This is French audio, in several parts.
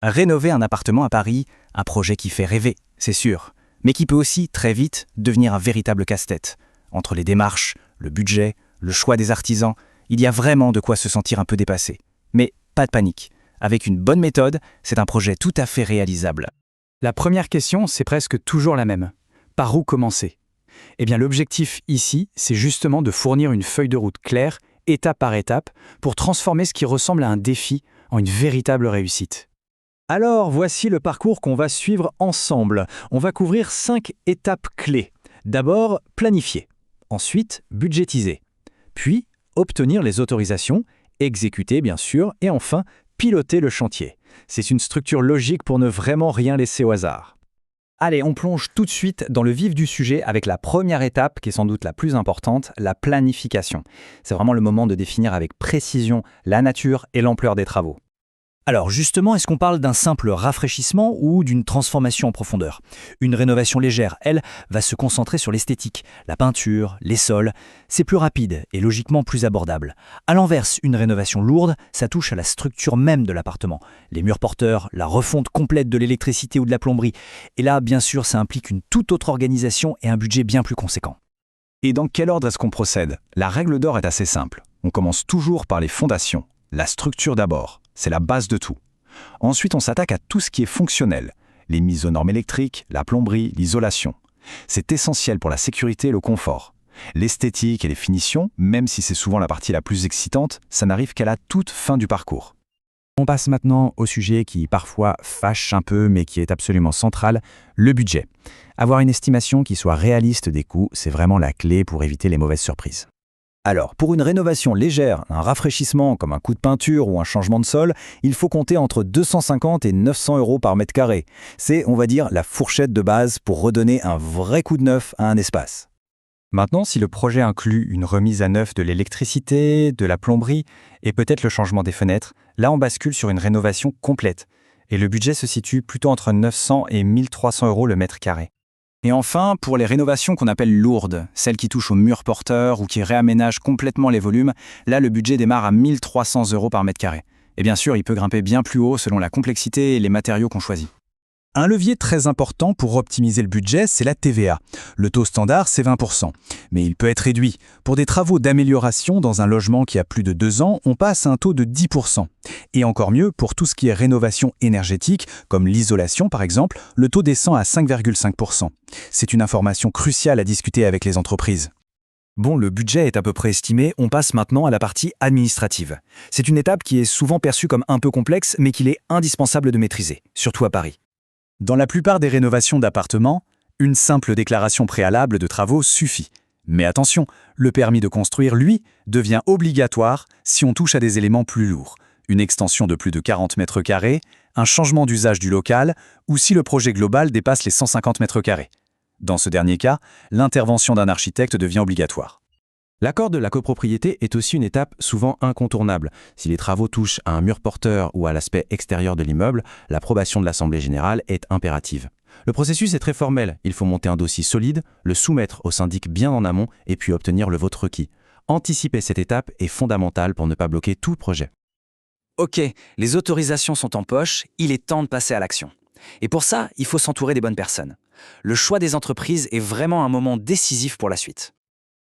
Rénover un appartement à Paris, un projet qui fait rêver, c'est sûr, mais qui peut aussi, très vite, devenir un véritable casse-tête. Entre les démarches, le budget, le choix des artisans, il y a vraiment de quoi se sentir un peu dépassé. Mais pas de panique. Avec une bonne méthode, c'est un projet tout à fait réalisable. La première question, c'est presque toujours la même. Par où commencer? Eh bien, l'objectif ici, c'est justement de fournir une feuille de route claire, étape par étape, pour transformer ce qui ressemble à un défi en une véritable réussite. Alors, voici le parcours qu'on va suivre ensemble. On va couvrir 5 étapes clés. D'abord, planifier. Ensuite, budgétiser. Puis, obtenir les autorisations, exécuter bien sûr, et enfin, piloter le chantier. C'est une structure logique pour ne vraiment rien laisser au hasard. Allez, on plonge tout de suite dans le vif du sujet avec la première étape, qui est sans doute la plus importante, la planification. C'est vraiment le moment de définir avec précision la nature et l'ampleur des travaux. Alors justement, est-ce qu'on parle d'un simple rafraîchissement ou d'une transformation en profondeur? Une rénovation légère, elle, va se concentrer sur l'esthétique, la peinture, les sols. C'est plus rapide et logiquement plus abordable. À l'inverse, une rénovation lourde, ça touche à la structure même de l'appartement. Les murs porteurs, la refonte complète de l'électricité ou de la plomberie. Et là, bien sûr, ça implique une toute autre organisation et un budget bien plus conséquent. Et dans quel ordre est-ce qu'on procède? La règle d'or est assez simple. On commence toujours par les fondations. La structure d'abord. C'est la base de tout. Ensuite, on s'attaque à tout ce qui est fonctionnel. Les mises aux normes électriques, la plomberie, l'isolation. C'est essentiel pour la sécurité et le confort. L'esthétique et les finitions, même si c'est souvent la partie la plus excitante, ça n'arrive qu'à la toute fin du parcours. On passe maintenant au sujet qui parfois fâche un peu, mais qui est absolument central, le budget. Avoir une estimation qui soit réaliste des coûts, c'est vraiment la clé pour éviter les mauvaises surprises. Alors, pour une rénovation légère, un rafraîchissement comme un coup de peinture ou un changement de sol, il faut compter entre 250 et 900 euros par mètre carré. C'est, on va dire, la fourchette de base pour redonner un vrai coup de neuf à un espace. Maintenant, si le projet inclut une remise à neuf de l'électricité, de la plomberie et peut-être le changement des fenêtres, là on bascule sur une rénovation complète. Et le budget se situe plutôt entre 900 et 1300 euros le mètre carré. Et enfin, pour les rénovations qu'on appelle lourdes, celles qui touchent aux murs porteurs ou qui réaménagent complètement les volumes, là le budget démarre à 1300 euros par mètre carré. Et bien sûr, il peut grimper bien plus haut selon la complexité et les matériaux qu'on choisit. Un levier très important pour optimiser le budget, c'est la TVA. Le taux standard, c'est 20%. Mais il peut être réduit. Pour des travaux d'amélioration dans un logement qui a plus de 2 ans, on passe à un taux de 10%. Et encore mieux, pour tout ce qui est rénovation énergétique, comme l'isolation par exemple, le taux descend à 5,5%. C'est une information cruciale à discuter avec les entreprises. Bon, le budget est à peu près estimé, on passe maintenant à la partie administrative. C'est une étape qui est souvent perçue comme un peu complexe, mais qu'il est indispensable de maîtriser, surtout à Paris. Dans la plupart des rénovations d'appartements, une simple déclaration préalable de travaux suffit. Mais attention, le permis de construire, lui, devient obligatoire si on touche à des éléments plus lourds. Une extension de plus de 40 mètres carrés, un changement d'usage du local ou si le projet global dépasse les 150 mètres carrés. Dans ce dernier cas, l'intervention d'un architecte devient obligatoire. L'accord de la copropriété est aussi une étape souvent incontournable. Si les travaux touchent à un mur porteur ou à l'aspect extérieur de l'immeuble, l'approbation de l'Assemblée générale est impérative. Le processus est très formel. Il faut monter un dossier solide, le soumettre au syndic bien en amont et puis obtenir le vote requis. Anticiper cette étape est fondamental pour ne pas bloquer tout le projet. Ok, les autorisations sont en poche, il est temps de passer à l'action. Et pour ça, il faut s'entourer des bonnes personnes. Le choix des entreprises est vraiment un moment décisif pour la suite.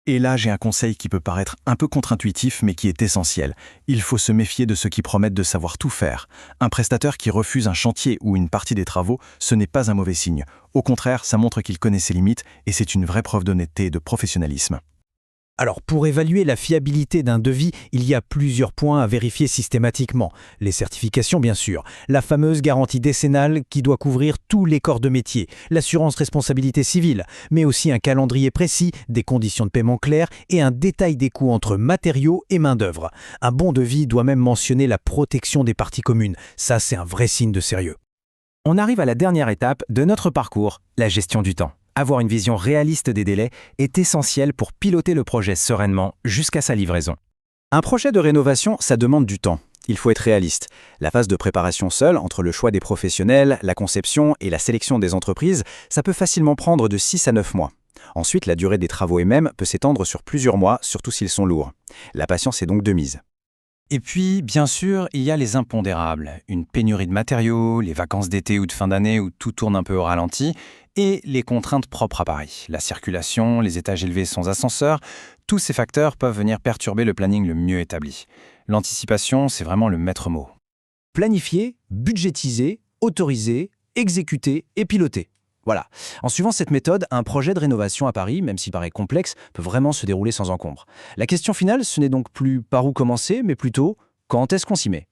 Et là, j'ai un conseil qui peut paraître un peu contre-intuitif, mais qui est essentiel. Il faut se méfier de ceux qui promettent de savoir tout faire. Un prestataire qui refuse un chantier ou une partie des travaux, ce n'est pas un mauvais signe. Au contraire, ça montre qu'il connaît ses limites et c'est une vraie preuve d'honnêteté et de professionnalisme. Alors, pour évaluer la fiabilité d'un devis, il y a plusieurs points à vérifier systématiquement. Les certifications, bien sûr, la fameuse garantie décennale qui doit couvrir tous les corps de métier, l'assurance responsabilité civile, mais aussi un calendrier précis, des conditions de paiement claires et un détail des coûts entre matériaux et main-d'œuvre. Un bon devis doit même mentionner la protection des parties communes. Ça, c'est un vrai signe de sérieux. On arrive à la dernière étape de notre parcours, la gestion du temps. Avoir une vision réaliste des délais est essentiel pour piloter le projet sereinement jusqu'à sa livraison. Un projet de rénovation, ça demande du temps. Il faut être réaliste. La phase de préparation seule, entre le choix des professionnels, la conception et la sélection des entreprises, ça peut facilement prendre de 6 à 9 mois. Ensuite, la durée des travaux eux-mêmes peut s'étendre sur plusieurs mois, surtout s'ils sont lourds. La patience est donc de mise. Et puis, bien sûr, il y a les impondérables. Une pénurie de matériaux, les vacances d'été ou de fin d'année où tout tourne un peu au ralenti, et les contraintes propres à Paris. La circulation, les étages élevés sans ascenseur, tous ces facteurs peuvent venir perturber le planning le mieux établi. L'anticipation, c'est vraiment le maître mot. Planifier, budgétiser, autoriser, exécuter et piloter. Voilà. En suivant cette méthode, un projet de rénovation à Paris, même s'il paraît complexe, peut vraiment se dérouler sans encombre. La question finale, ce n'est donc plus par où commencer, mais plutôt quand est-ce qu'on s'y met.